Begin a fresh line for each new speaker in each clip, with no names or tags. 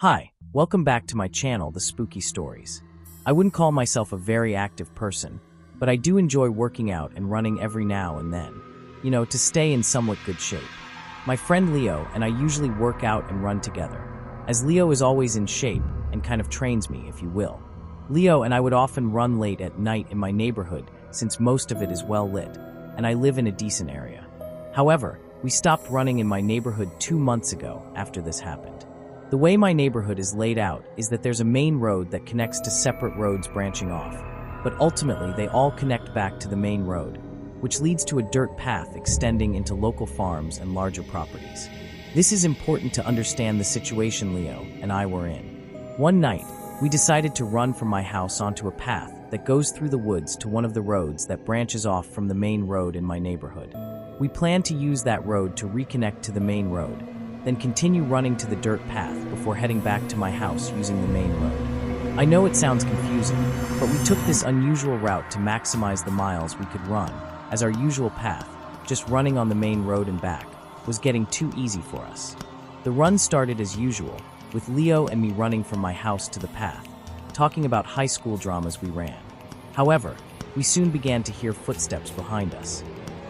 Hi, welcome back to my channel, The Spooky Stories. I wouldn't call myself a very active person, but I do enjoy working out and running every now and then, to stay in somewhat good shape. My friend Leo and I usually work out and run together, as Leo is always in shape and kind of trains me, if you will. Leo and I would often run late at night in my neighborhood since most of it is well lit, and I live in a decent area. However, we stopped running in my neighborhood 2 months ago after this happened. The way my neighborhood is laid out is that there's a main road that connects to separate roads branching off, but ultimately they all connect back to the main road, which leads to a dirt path extending into local farms and larger properties. This is important to understand the situation Leo and I were in. One night, we decided to run from my house onto a path that goes through the woods to one of the roads that branches off from the main road in my neighborhood. We planned to use that road to reconnect to the main road, then continue running to the dirt path before heading back to my house using the main road. I know it sounds confusing, but we took this unusual route to maximize the miles we could run, as our usual path, just running on the main road and back, was getting too easy for us. The run started as usual, with Leo and me running from my house to the path, talking about high school dramas we ran. However, we soon began to hear footsteps behind us.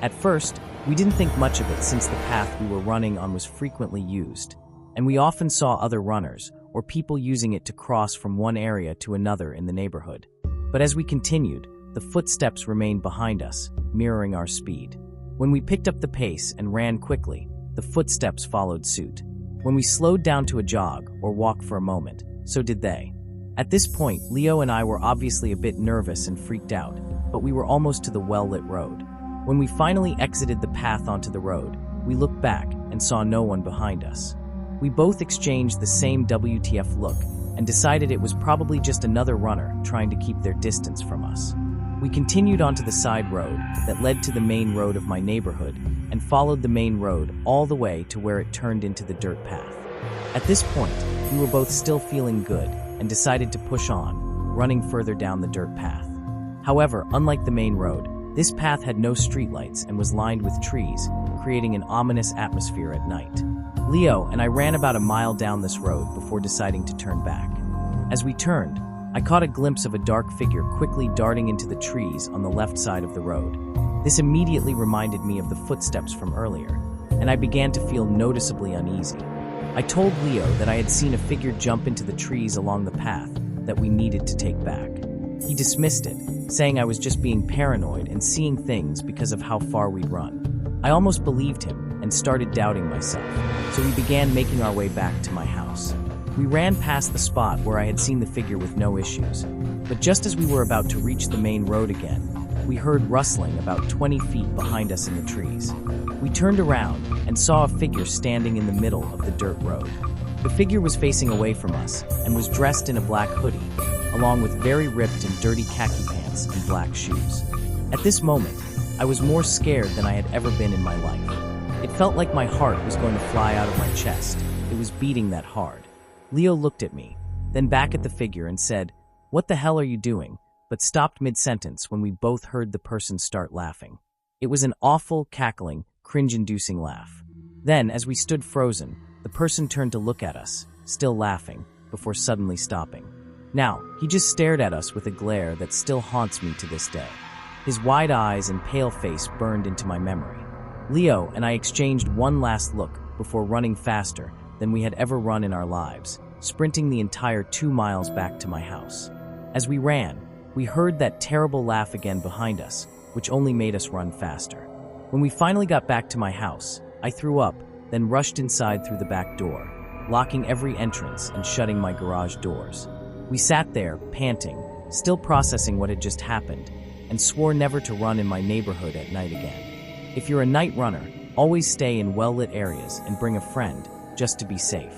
At first, we didn't think much of it since the path we were running on was frequently used, and we often saw other runners or people using it to cross from one area to another in the neighborhood. But as we continued, the footsteps remained behind us, mirroring our speed. When we picked up the pace and ran quickly, the footsteps followed suit. When we slowed down to a jog or walk for a moment, so did they. At this point, Leo and I were obviously a bit nervous and freaked out, but we were almost to the well-lit road. When we finally exited the path onto the road, we looked back and saw no one behind us. We both exchanged the same WTF look and decided it was probably just another runner trying to keep their distance from us. We continued onto the side road that led to the main road of my neighborhood and followed the main road all the way to where it turned into the dirt path. At this point, we were both still feeling good and decided to push on, running further down the dirt path. However, unlike the main road, this path had no streetlights and was lined with trees, creating an ominous atmosphere at night. Leo and I ran about a mile down this road before deciding to turn back. As we turned, I caught a glimpse of a dark figure quickly darting into the trees on the left side of the road. This immediately reminded me of the footsteps from earlier, and I began to feel noticeably uneasy. I told Leo that I had seen a figure jump into the trees along the path that we needed to take back. He dismissed it, saying I was just being paranoid and seeing things because of how far we'd run. I almost believed him and started doubting myself, so we began making our way back to my house. We ran past the spot where I had seen the figure with no issues, but just as we were about to reach the main road again, we heard rustling about 20 feet behind us in the trees. We turned around and saw a figure standing in the middle of the dirt road. The figure was facing away from us and was dressed in a black hoodie, along with very ripped and dirty khaki pants and black shoes. At this moment, I was more scared than I had ever been in my life. It felt like my heart was going to fly out of my chest. It was beating that hard. Leo looked at me, then back at the figure and said, "What the hell are you doing?" but stopped mid-sentence when we both heard the person start laughing. It was an awful, cackling, cringe-inducing laugh. Then, as we stood frozen, the person turned to look at us, still laughing, before suddenly stopping. Now, he just stared at us with a glare that still haunts me to this day. His wide eyes and pale face burned into my memory. Leo and I exchanged one last look before running faster than we had ever run in our lives, sprinting the entire 2 miles back to my house. As we ran, we heard that terrible laugh again behind us, which only made us run faster. When we finally got back to my house, I threw up, then rushed inside through the back door, locking every entrance and shutting my garage doors. We sat there, panting, still processing what had just happened, and swore never to run in my neighborhood at night again. If you're a night runner, always stay in well-lit areas and bring a friend, just to be safe.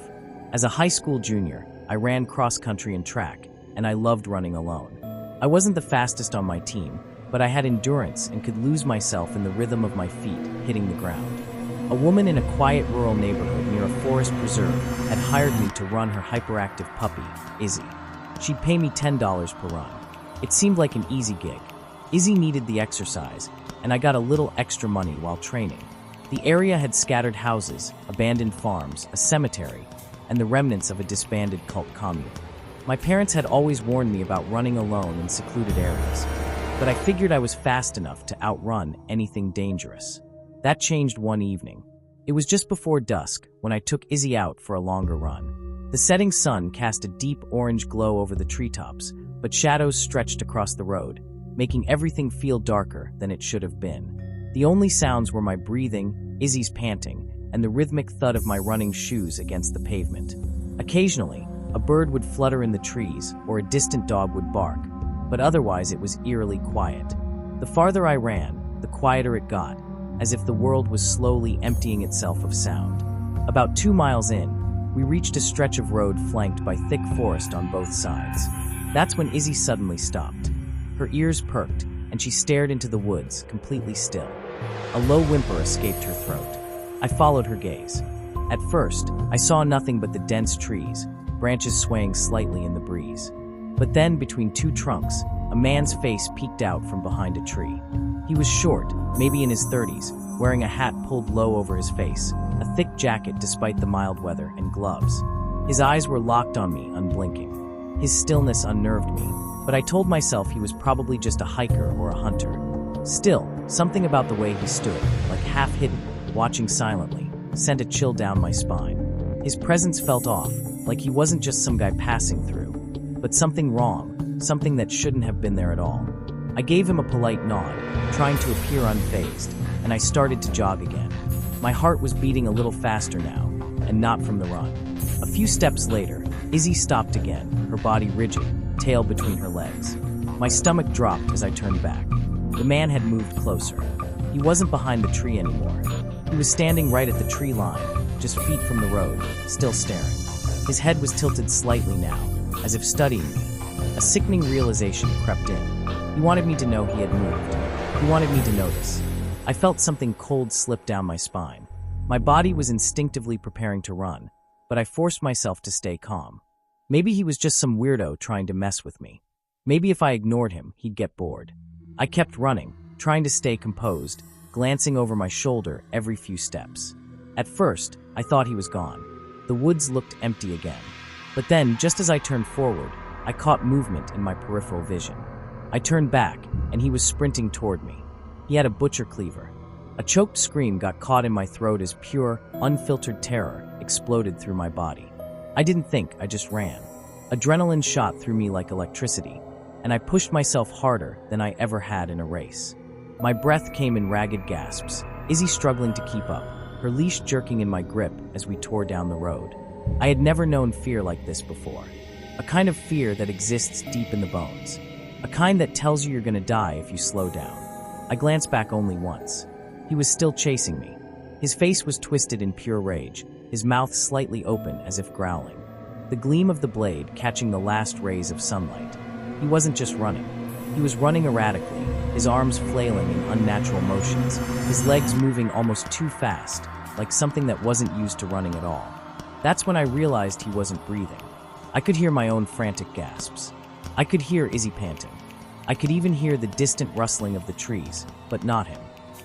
As a high school junior, I ran cross-country and track, and I loved running alone. I wasn't the fastest on my team, but I had endurance and could lose myself in the rhythm of my feet hitting the ground. A woman in a quiet rural neighborhood near a forest preserve had hired me to run her hyperactive puppy, Izzy. She'd pay me $10 per run. It seemed like an easy gig. Izzy needed the exercise, and I got a little extra money while training. The area had scattered houses, abandoned farms, a cemetery, and the remnants of a disbanded cult commune. My parents had always warned me about running alone in secluded areas, but I figured I was fast enough to outrun anything dangerous. That changed one evening. It was just before dusk when I took Izzy out for a longer run. The setting sun cast a deep orange glow over the treetops, but shadows stretched across the road, making everything feel darker than it should have been. The only sounds were my breathing, Izzy's panting, and the rhythmic thud of my running shoes against the pavement. Occasionally, a bird would flutter in the trees or a distant dog would bark, but otherwise it was eerily quiet. The farther I ran, the quieter it got, as if the world was slowly emptying itself of sound. About 2 miles in, we reached a stretch of road flanked by thick forest on both sides. That's when Izzy suddenly stopped. Her ears perked, and she stared into the woods, completely still. A low whimper escaped her throat. I followed her gaze. At first, I saw nothing but the dense trees, branches swaying slightly in the breeze. But then, between two trunks, a man's face peeked out from behind a tree. He was short, maybe in his 30s, wearing a hat pulled low over his face, a thick jacket despite the mild weather, and gloves. His eyes were locked on me, unblinking. His stillness unnerved me, but I told myself he was probably just a hiker or a hunter. Still, something about the way he stood, like half-hidden, watching silently, sent a chill down my spine. His presence felt off, like he wasn't just some guy passing through, but something wrong, something that shouldn't have been there at all. I gave him a polite nod, trying to appear unfazed, and I started to jog again. My heart was beating a little faster now, and not from the run. A few steps later, Izzy stopped again, her body rigid, tail between her legs. My stomach dropped as I turned back. The man had moved closer. He wasn't behind the tree anymore. He was standing right at the tree line, just feet from the road, still staring. His head was tilted slightly now, as if studying me. A sickening realization crept in. He wanted me to know he had moved. He wanted me to notice. I felt something cold slip down my spine. My body was instinctively preparing to run, but I forced myself to stay calm. Maybe he was just some weirdo trying to mess with me. Maybe if I ignored him, he'd get bored. I kept running, trying to stay composed, glancing over my shoulder every few steps. At first, I thought he was gone. The woods looked empty again. But then, just as I turned forward, I caught movement in my peripheral vision. I turned back, and he was sprinting toward me. He had a butcher cleaver. A choked scream got caught in my throat as pure, unfiltered terror exploded through my body. I didn't think, I just ran. Adrenaline shot through me like electricity, and I pushed myself harder than I ever had in a race. My breath came in ragged gasps, Izzy struggling to keep up, her leash jerking in my grip as we tore down the road. I had never known fear like this before. A kind of fear that exists deep in the bones. A kind that tells you you're gonna die if you slow down. I glanced back only once. He was still chasing me. His face was twisted in pure rage, his mouth slightly open as if growling. The gleam of the blade catching the last rays of sunlight. He wasn't just running. He was running erratically, his arms flailing in unnatural motions, his legs moving almost too fast, like something that wasn't used to running at all. That's when I realized he wasn't breathing. I could hear my own frantic gasps. I could hear Izzy panting. I could even hear the distant rustling of the trees, but not him.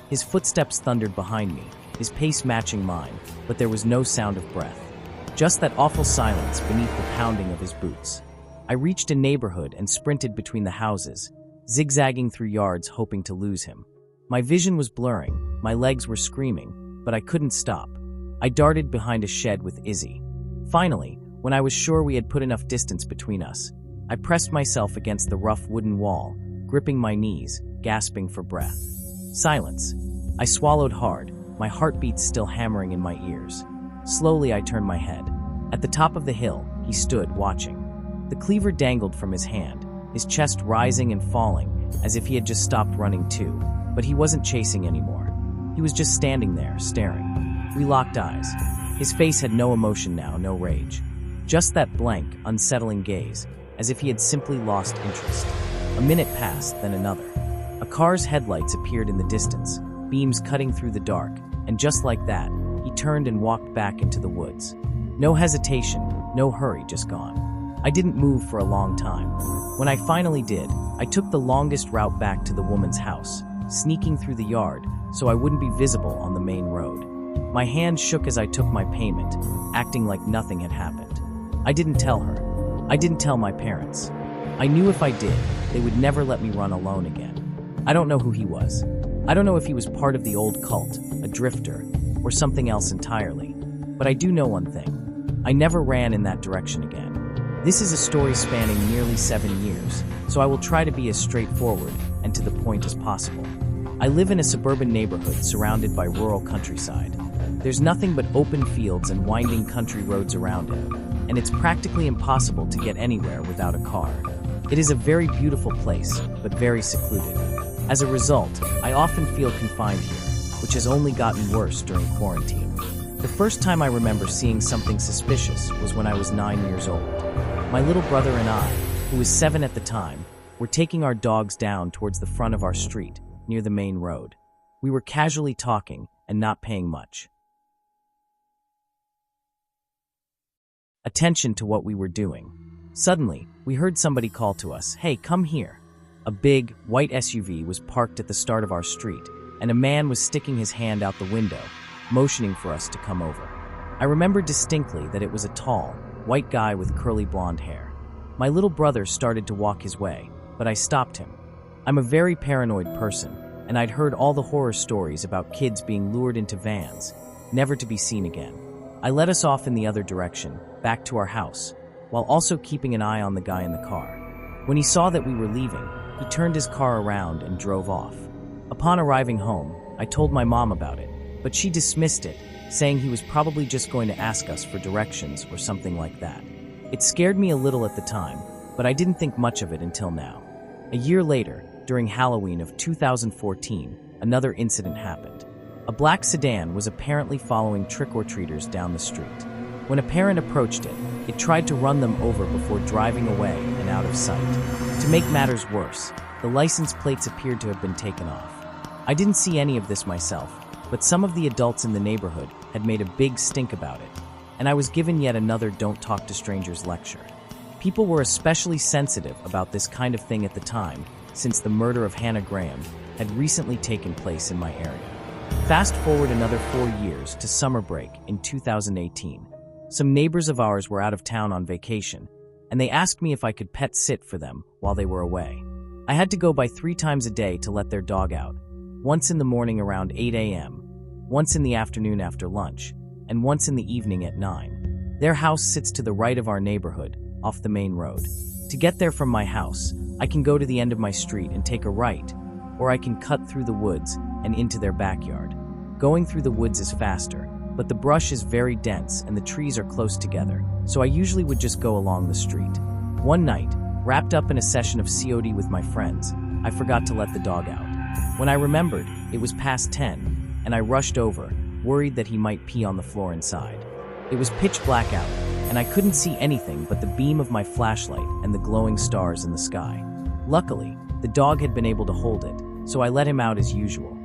His footsteps thundered behind me, his pace matching mine, but there was no sound of breath. Just that awful silence beneath the pounding of his boots. I reached a neighborhood and sprinted between the houses, zigzagging through yards hoping to lose him. My vision was blurring, my legs were screaming, but I couldn't stop. I darted behind a shed with Izzy. Finally, when I was sure we had put enough distance between us, I pressed myself against the rough wooden wall, gripping my knees, gasping for breath. Silence. I swallowed hard, my heartbeats still hammering in my ears. Slowly I turned my head. At the top of the hill, he stood, watching. The cleaver dangled from his hand, his chest rising and falling, as if he had just stopped running too. But he wasn't chasing anymore. He was just standing there, staring. We locked eyes. His face had no emotion now, no rage. Just that blank, unsettling gaze, as if he had simply lost interest. A minute passed, then another. A car's headlights appeared in the distance, beams cutting through the dark, and just like that, he turned and walked back into the woods. No hesitation, no hurry, just gone. I didn't move for a long time. When I finally did, I took the longest route back to the woman's house, sneaking through the yard so I wouldn't be visible on the main road. My hand shook as I took my payment, acting like nothing had happened. I didn't tell her. I didn't tell my parents. I knew if I did, they would never let me run alone again. I don't know who he was. I don't know if he was part of the old cult, a drifter, or something else entirely. But I do know one thing. I never ran in that direction again. This is a story spanning nearly 7 years, so I will try to be as straightforward and to the point as possible. I live in a suburban neighborhood surrounded by rural countryside. There's nothing but open fields and winding country roads around it, and it's practically impossible to get anywhere without a car. It is a very beautiful place, but very secluded. As a result, I often feel confined here, which has only gotten worse during quarantine. The first time I remember seeing something suspicious was when I was 9 years old. My little brother and I, who was 7 at the time, were taking our dogs down towards the front of our street, near the main road. We were casually talking and not paying much attention to what we were doing. Suddenly, we heard somebody call to us, "Hey, come here." A big, white SUV was parked at the start of our street, and a man was sticking his hand out the window, motioning for us to come over. I remember distinctly that it was a tall, white guy with curly blonde hair. My little brother started to walk his way, but I stopped him. I'm a very paranoid person, and I'd heard all the horror stories about kids being lured into vans, never to be seen again. I led us off in the other direction, back to our house, while also keeping an eye on the guy in the car. When he saw that we were leaving, he turned his car around and drove off. Upon arriving home, I told my mom about it, but she dismissed it, saying he was probably just going to ask us for directions or something like that. It scared me a little at the time, but I didn't think much of it until now. A year later, during Halloween of 2014, another incident happened. A black sedan was apparently following trick-or-treaters down the street. When a parent approached it, it tried to run them over before driving away and out of sight. To make matters worse, the license plates appeared to have been taken off. I didn't see any of this myself, but some of the adults in the neighborhood had made a big stink about it, and I was given yet another "Don't Talk to Strangers" lecture. People were especially sensitive about this kind of thing at the time, since the murder of Hannah Graham had recently taken place in my area. Fast forward another 4 years to summer break in 2018. Some neighbors of ours were out of town on vacation, and they asked me if I could pet sit for them while they were away. I had to go by 3 times a day to let their dog out, once in the morning around 8 a.m., once in the afternoon after lunch, and once in the evening at 9. Their house sits to the right of our neighborhood, off the main road. To get there from my house, I can go to the end of my street and take a right, or I can cut through the woods and into their backyard. Going through the woods is faster, but the brush is very dense and the trees are close together, so I usually would just go along the street. One night, wrapped up in a session of COD with my friends, I forgot to let the dog out. When I remembered, it was past 10, and I rushed over, worried that he might pee on the floor inside. It was pitch black out, and I couldn't see anything but the beam of my flashlight and the glowing stars in the sky. Luckily, the dog had been able to hold it, so I let him out as usual.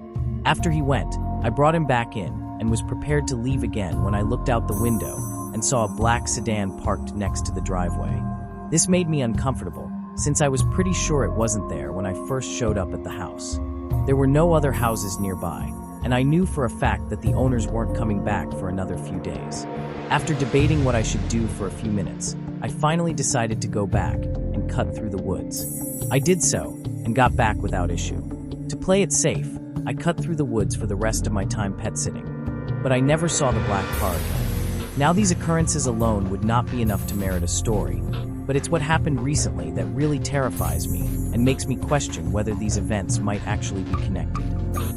After he went, I brought him back in and was prepared to leave again when I looked out the window and saw a black sedan parked next to the driveway. This made me uncomfortable, since I was pretty sure it wasn't there when I first showed up at the house. There were no other houses nearby, and I knew for a fact that the owners weren't coming back for another few days. After debating what I should do for a few minutes, I finally decided to go back and cut through the woods. I did so, and got back without issue. To play it safe, I cut through the woods for the rest of my time pet sitting, but I never saw the black car again. Now these occurrences alone would not be enough to merit a story, but it's what happened recently that really terrifies me and makes me question whether these events might actually be connected.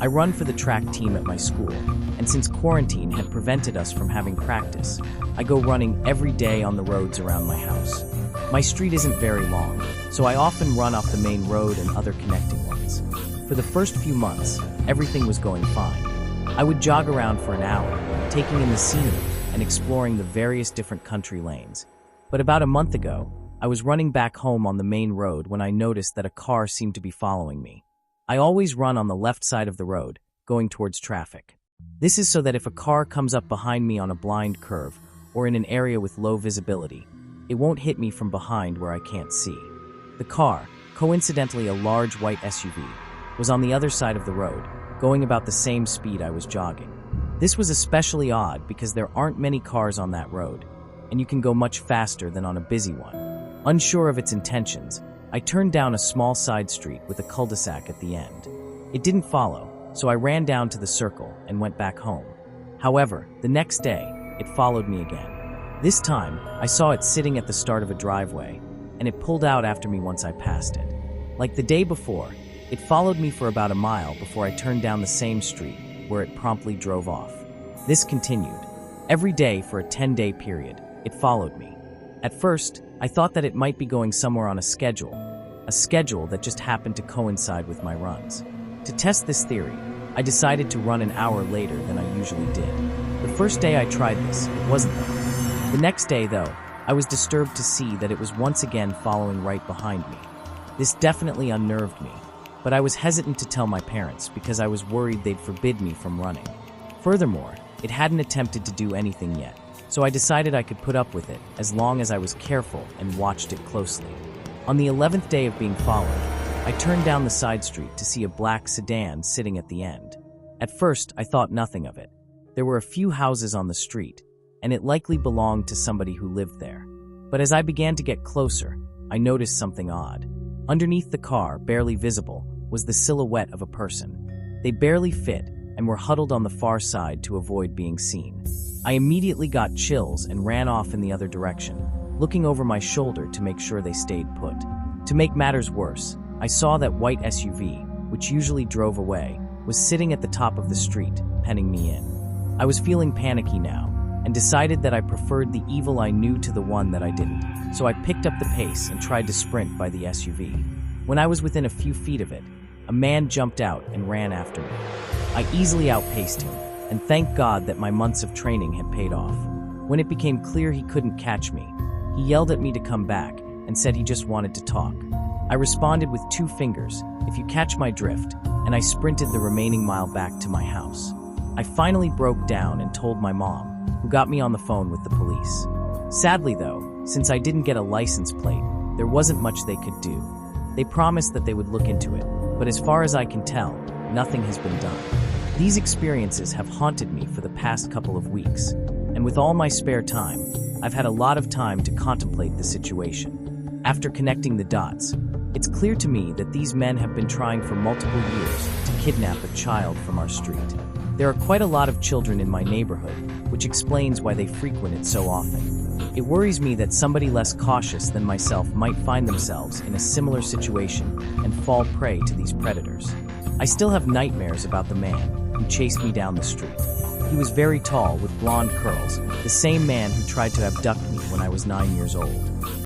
I run for the track team at my school, and since quarantine had prevented us from having practice, I go running every day on the roads around my house. My street isn't very long, so I often run off the main road and other connecting ones. For the first few months, everything was going fine. I would jog around for an hour, taking in the scenery and exploring the various different country lanes. But about a month ago, I was running back home on the main road when I noticed that a car seemed to be following me. I always run on the left side of the road, going towards traffic. This is so that if a car comes up behind me on a blind curve or in an area with low visibility, it won't hit me from behind where I can't see. The car, coincidentally a large white SUV, was on the other side of the road, going about the same speed I was jogging. This was especially odd because there aren't many cars on that road, and you can go much faster than on a busy one. Unsure of its intentions, I turned down a small side street with a cul-de-sac at the end. It didn't follow, so I ran down to the circle and went back home. However, the next day, it followed me again. This time, I saw it sitting at the start of a driveway, and it pulled out after me once I passed it. Like the day before, it followed me for about a mile before I turned down the same street, where it promptly drove off. This continued. Every day for a 10-day period, it followed me. At first, I thought that it might be going somewhere on a schedule that just happened to coincide with my runs. To test this theory, I decided to run an hour later than I usually did. The first day I tried this, it wasn't there. The next day, though, I was disturbed to see that it was once again following right behind me. This definitely unnerved me, but I was hesitant to tell my parents because I was worried they'd forbid me from running. Furthermore, it hadn't attempted to do anything yet, so I decided I could put up with it as long as I was careful and watched it closely. On the 11th day of being followed, I turned down the side street to see a black sedan sitting at the end. At first, I thought nothing of it. There were a few houses on the street, and it likely belonged to somebody who lived there. But as I began to get closer, I noticed something odd. Underneath the car, barely visible, was the silhouette of a person. They barely fit and were huddled on the far side to avoid being seen. I immediately got chills and ran off in the other direction, looking over my shoulder to make sure they stayed put. To make matters worse, I saw that white SUV, which usually drove away, was sitting at the top of the street, penning me in. I was feeling panicky now, and decided that I preferred the evil I knew to the one that I didn't, so I picked up the pace and tried to sprint by the SUV. When I was within a few feet of it, a man jumped out and ran after me. I easily outpaced him, and thank God that my months of training had paid off. When it became clear he couldn't catch me, he yelled at me to come back and said he just wanted to talk. I responded with 2 fingers, if you catch my drift, and I sprinted the remaining mile back to my house. I finally broke down and told my mom, who got me on the phone with the police. Sadly though, since I didn't get a license plate, there wasn't much they could do. They promised that they would look into it, but as far as I can tell, nothing has been done. These experiences have haunted me for the past couple of weeks, and with all my spare time, I've had a lot of time to contemplate the situation. After connecting the dots, it's clear to me that these men have been trying for multiple years to kidnap a child from our street. There are quite a lot of children in my neighborhood, which explains why they frequent it so often. It worries me that somebody less cautious than myself might find themselves in a similar situation and fall prey to these predators. I still have nightmares about the man who chased me down the street. He was very tall with blonde curls, the same man who tried to abduct me when I was 9 years old.